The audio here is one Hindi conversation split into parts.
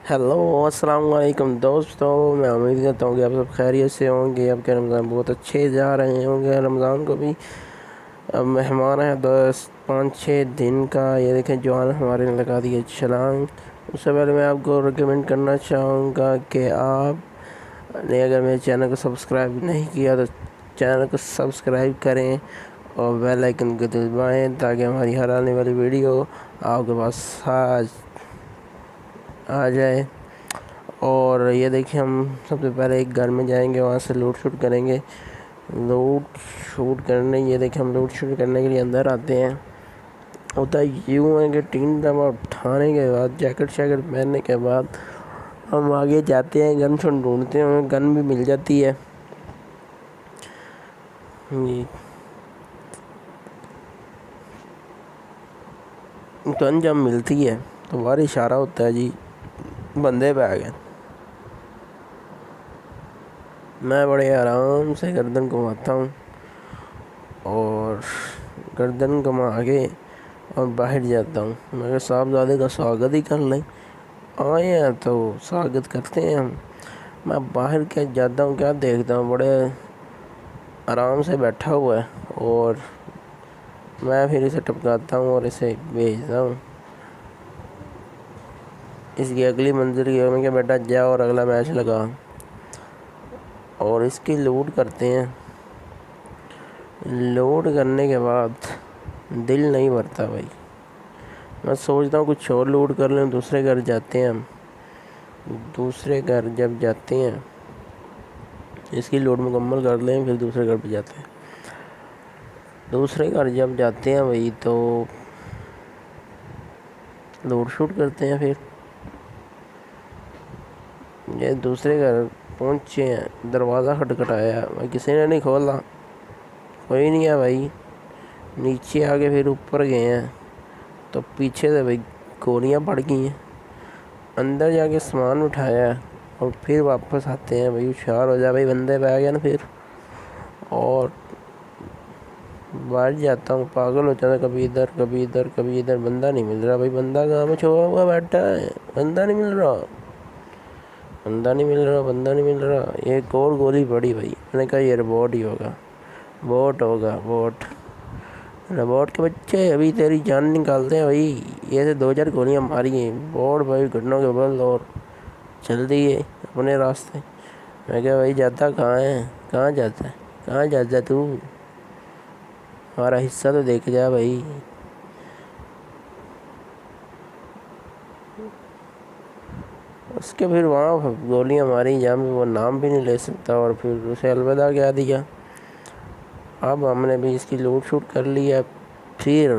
हेलो, अस्सलाम वालेकुम दोस्तों। मैं उम्मीद करता हूँ कि आप सब खैरियत से होंगे। आपके रमज़ान बहुत अच्छे जा रहे होंगे। रमज़ान को भी अब मेहमान है 10 5 6 दिन का। ये देखें जवान हमारे ने लगा दिया छलांग। उससे पहले मैं आपको रिकमेंड करना चाहूँगा कि आपने अगर मेरे चैनल को सब्सक्राइब नहीं किया तो चैनल को सब्सक्राइब करें और बेल आइकन को दबाएँ ताकि हमारी हर आने वाली वीडियो आपके पास आ जाए। और ये देखिए, हम सबसे पहले एक घर में जाएंगे, वहाँ से लूट शूट करेंगे। लूट शूट करने ये देखिए, हम लूट शूट करने के लिए अंदर आते हैं। होता यूँ है कि 3 दफ़ा उठाने के बाद, जैकेट शैकेट पहनने के बाद हम आगे जाते हैं, गन शूट ढूंढते हैं। हमें गन भी मिल जाती है जी। गन जब मिलती है तो हमारा इशारा होता है जी, बंदे पे आ गए। मैं बड़े आराम से गर्दन घुमाता हूँ और गर्दन घुमा के और बाहर जाता हूँ। मगर साहबजादे का स्वागत ही कर लें, आए हैं तो स्वागत करते हैं हम। मैं बाहर क्या जाता हूँ, क्या देखता हूँ, बड़े आराम से बैठा हुआ है और मैं फिर इसे टपकाता हूँ और इसे भेजता हूँ इसकी अगली मंजिल की। मैं क्या, बेटा जा और अगला मैच लगा। और इसकी लूट करते हैं। लूट करने के बाद दिल नहीं भरता भाई। मैं सोचता हूँ कुछ और लूट कर लें। दूसरे घर जाते हैं हम। दूसरे घर जब जाते हैं, इसकी लूट मुकम्मल कर लें, फिर दूसरे घर पे जाते हैं। दूसरे घर जब जाते हैं भाई तो लूट शूट करते हैं। फिर ये दूसरे घर पहुँचे हैं, दरवाज़ा खटखटाया भाई, किसी ने नहीं खोला, कोई नहीं है भाई। नीचे आके फिर ऊपर गए हैं तो पीछे से भाई गोलियां पड़ गई हैं। अंदर जाके सामान उठाया और फिर वापस आते हैं भाई। होशियार हो जा भाई, बंदे पे आ गया ना फिर। और बाहर जाता हूँ, पागल हो जाता, कभी इधर कभी इधर कभी इधर। बंदा नहीं मिल रहा भाई, बंदा कहाँ में छुपा हुआ बैठा है, बंदा नहीं मिल रहा, बंदा नहीं मिल रहा, बंदा नहीं मिल रहा। एक और गोली पड़ी भाई। मैंने कहा ये रोबोट ही होगा, बोट होगा, बोट। रोबोट के बच्चे अभी तेरी जान निकालते हैं भाई। ये से 2 4 गोलियां मारी हैं। बोट भाई घुटनों के बल और चल दिए अपने रास्ते। मैं क्या भाई, जाता कहाँ है, कहाँ जाता है, कहाँ जाता तू, हमारा हिस्सा तो देख जा भाई। उसके फिर वहाँ गोलियां मारी जहाँ पे वो नाम भी नहीं ले सकता और फिर उसे अलविदा कह दिया। अब हमने भी इसकी लूट शूट कर ली है। फिर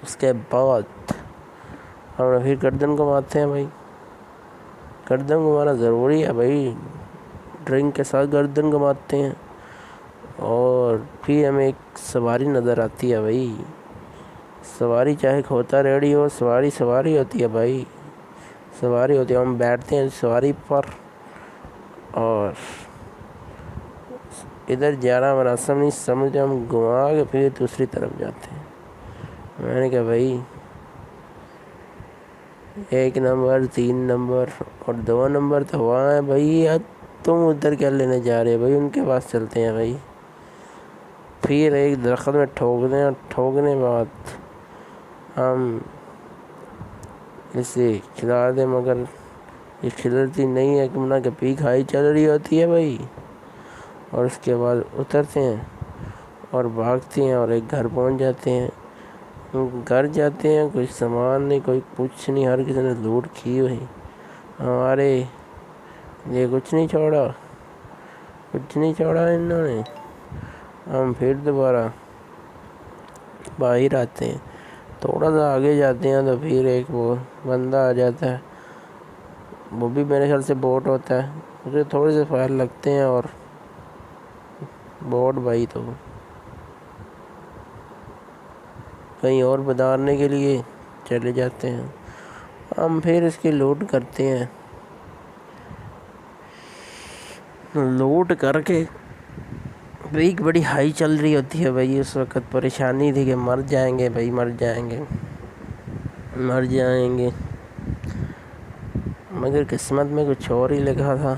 उसके बाद हम फिर गर्दन घुमाते हैं भाई। गर्दन घुमाना ज़रूरी है भाई, ड्रिंक के साथ गर्दन घुमाते हैं। और फिर हमें एक सवारी नज़र आती है भाई। सवारी चाहे खोता रेडी हो, सवारी सवारी होती है भाई, सवारी होती है। हम बैठते हैं सवारी पर और इधर जाना मुनासिब नहीं समझते, हम घुमा के फिर दूसरी तरफ जाते हैं। मैंने कहा भाई 1 नंबर 3 नंबर और 2 नंबर तो वहाँ है भाई, यार तुम उधर क्या लेने जा रहे हो भाई, उनके पास चलते हैं भाई। फिर एक दरख्त में ठोक दें और ठोकने के बाद हम इसे खिला दें, मगर ये खिलती नहीं है, कि ना कि पी खाई चल रही होती है भाई। और उसके बाद उतरते हैं और भागते हैं और एक घर पहुंच जाते हैं। घर जाते हैं, कोई सामान नहीं, कोई कुछ नहीं, हर किसी ने लूट की हुई हमारे। ये कुछ नहीं छोड़ा, कुछ नहीं छोड़ा इन्होंने। हम फिर दोबारा बाहर आते हैं, थोड़ा सा आगे जाते हैं तो फिर एक वो बंदा आ जाता है। वो भी मेरे ख्याल से बोट होता है। उसे थोड़े से फायर लगते हैं और बोट भाई तो कहीं और बदारने के लिए चले जाते हैं। हम फिर इसकी लूट करते हैं। लूट करके भाई बड़ी हाई चल रही होती है भाई। उस वक़्त परेशानी थी कि मर जाएंगे भाई, मर जाएंगे, मर जाएंगे। मगर किस्मत में कुछ और ही लिखा था।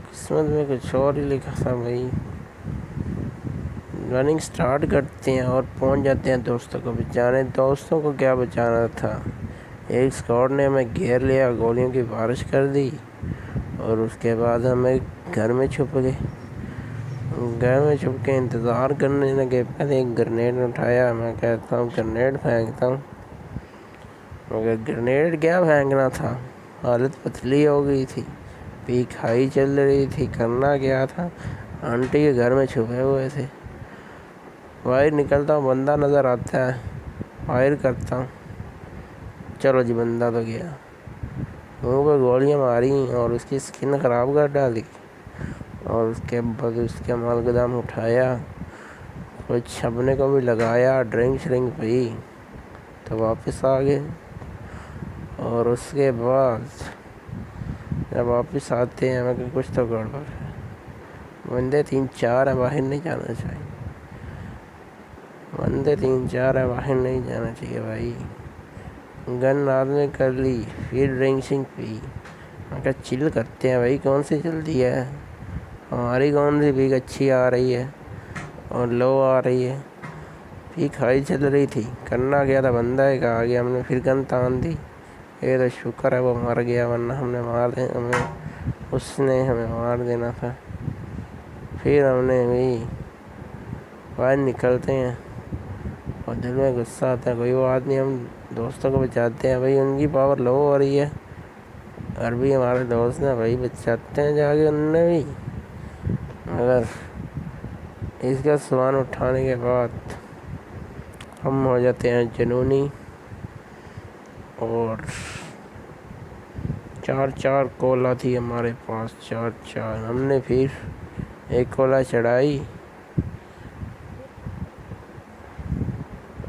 किस्मत में कुछ और ही लिखा था भाई। रनिंग स्टार्ट करते हैं और पहुंच जाते हैं दोस्तों को बचाने। दोस्तों को क्या बचाना था, एक स्क्वाड ने हमें घेर लिया, गोलियों की बारिश कर दी और उसके बाद हमें घर में छुप गए। घर में छुप के इंतज़ार करने लगे। पहले एक ग्रेनेड उठाया, मैं कहता हूँ ग्रेनेड फेंकता हूँ, मगर ग्रेनेड क्या फेंकना था, हालत पतली हो गई थी, पीक हाई चल रही थी। करना क्या था, आंटी के घर में छुपे हुए थे। फायर निकलता हूँ, बंदा नज़र आता है, फायर करता हूँ, चलो जी बंदा तो गया। मुँह पर गोलियाँ मारी और उसकी स्किन ख़राब कर डाली और उसके बाद उसके मालगदाम उठाया, कुछ अपने को भी लगाया, ड्रिंक श्रिंक पी तो वापस आ गए। और उसके बाद जब वापस आते हैं मगर कुछ तो गड़बड़ है, बंदे 3-4 हैं, बाहर नहीं जाना चाहिए। बंदे 3-4 हैं, बाहर नहीं जाना चाहिए भाई। गन आदमी कर ली, फिर ड्रिंक श्रिंक पी। मगर चिल करते हैं भाई, कौन सी जल्दी है, हमारी कौन सी पीक अच्छी आ रही है और लो आ रही है। पीक हाई चल रही थी, करना क्या था, बंदा एक आ गया, हमने फिर गन तान दी। ये तो शुक्र है वो मर गया, वरना उसने हमें मार देना था। फिर हमने भी बाहर निकलते हैं और दिल में गुस्सा आता है, कोई वो आदमी, हम दोस्तों को बचाते हैं भाई, उनकी पावर लो हो रही है। और भी हमारे दोस्त ने भाई बचाते हैं जाके उनने भी, मगर इसका सामान उठाने के बाद हम हो जाते हैं जुनूनी। और 4 कोला थी हमारे पास, 4 हमने फिर एक कोला चढ़ाई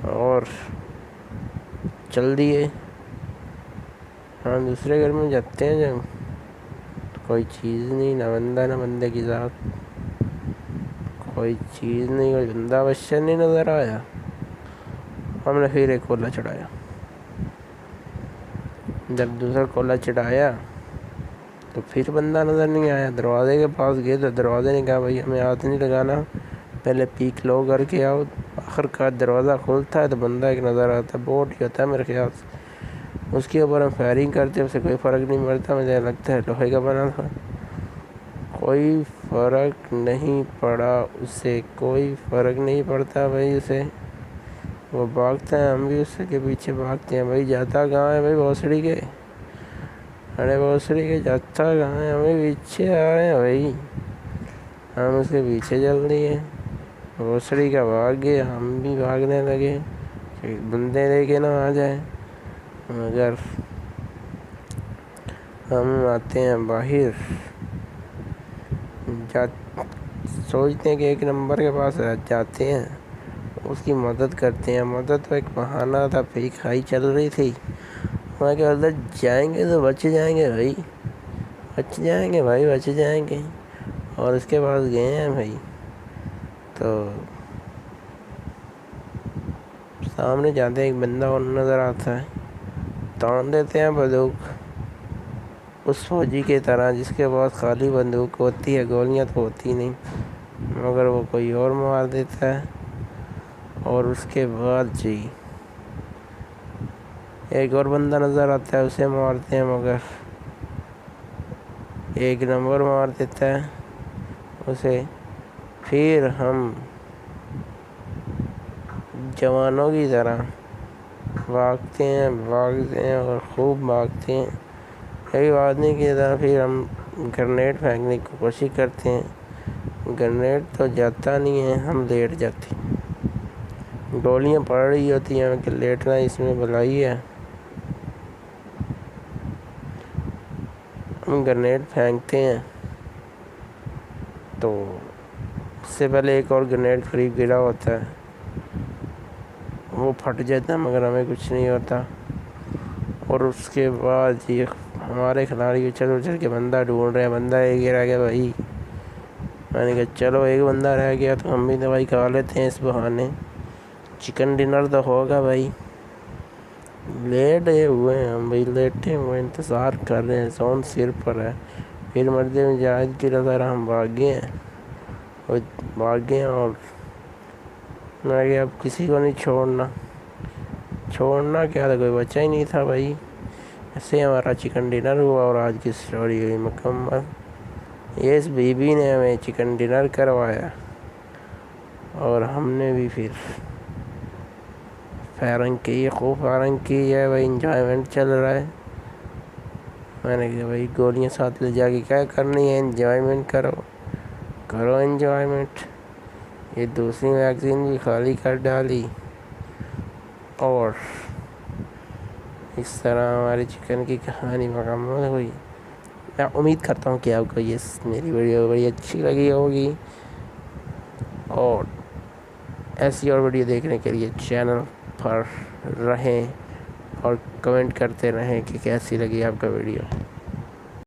और चल दिए। हाँ, दूसरे घर में जाते हैं जब तो कोई चीज़ नहीं, ना बंदा ना बंदे की ज़ात, कोई चीज़ नहीं, कोई बंदा अवश्य नहीं नज़र आया। हमने फिर एक कोला चढ़ाया। जब दूसरा कोला चढ़ाया तो फिर बंदा नज़र नहीं आया। दरवाजे के पास गए तो दरवाजे ने कहा भाई हमें हाथ नहीं लगाना, पहले पीक लो करके आओ। आखिरकार दरवाज़ा खुलता है तो बंदा एक नज़र आता है, बोर्ड ही होता है मेरे ख्याल से। उसके ऊपर हम फायरिंग करते, उससे कोई फ़र्क नहीं पड़ता, मुझे लगता है लोहे का बना था। कोई फ़र्क नहीं पड़ा उससे, कोई फ़र्क नहीं पड़ता भाई उसे। वो भागता है, हम भी उसके पीछे भागते हैं। भाई जाता कहाँ है भाई, भोसड़ी के, अरे भोसड़ी के जाता कहाँ है, हमें पीछे आ रहे हैं भाई। हम उसके पीछे चल दिए, भोसड़ी का भाग गए, हम भी भागने लगे, बंदे लेके ना आ जाए। मगर हम आते हैं बाहर, सोचते हैं कि एक नंबर के पास जाते हैं, उसकी मदद करते हैं। मदद तो एक बहाना था, पीक हाई चल रही थी, वहाँ के अंदर जाएंगे तो बच जाएंगे भाई, बच जाएंगे भाई, बच जाएंगे। और उसके पास गए हैं भाई तो सामने जाते एक बंदा और नज़र आता है, तान देते हैं बंदूक उस फौजी के तरह जिसके पास खाली बंदूक होती है, गोलियां तो होती नहीं, मगर वो कोई और मार देता है। और उसके बाद जी एक और बंदा नज़र आता है, उसे मारते हैं, मगर एक नंबर मार देता है उसे। फिर हम जवानों की तरह भागते हैं और खूब भागते हैं। कई आदमी की तरह फिर हम ग्रेनेड फेंकने की कोशिश करते हैं, ग्रेनेड तो जाता नहीं है, हम लेट जाते हैं। गोलियां पड़ रही होती हैं कि लेटना इसमें भलाई है। हम ग्रेनेड फेंकते हैं तो उससे पहले एक और ग्रेनेड करीब गिरा होता है, वो फट जाता है, मगर हमें कुछ नहीं होता। और उसके बाद ये हमारे खिलाड़ी उछल के बंदा ढूंढ रहे हैं, बंदा एक ही रह गया भाई। मैंने कहा चलो एक बंदा रह गया तो हम भी दवाई खा लेते हैं, इस बहाने चिकन डिनर तो होगा भाई। लेटे हुए हैं हम भाई, लेटे हुए इंतज़ार कर रहे हैं, जोन सिर पर है। फिर मस्जिद मुजाहिद की तरह हम भागे हैं और मैं कि अब किसी को नहीं छोड़ना क्या था, कोई बच्चा ही नहीं था भाई। ऐसे हमारा चिकन डिनर हुआ और आज की स्टोरी हुई मुकम्मल। ये इस बीबी ने हमें चिकन डिनर करवाया और हमने भी फिर खूब फायरिंग की है भाई, इंजॉयमेंट चल रहा है। मैंने कहा भाई गोलियां साथ ले जाके क्या करनी है, इंजॉयमेंट करो इंजॉयमेंट। ये दूसरी मैगज़ीन भी खाली कर डाली और इस तरह हमारी चिकन की कहानी मुकम्मल हुई। मैं उम्मीद करता हूँ कि आपको ये मेरी वीडियो बड़ी अच्छी लगी होगी और ऐसी और वीडियो देखने के लिए चैनल पर रहें और कमेंट करते रहें कि कैसी लगी आपका वीडियो।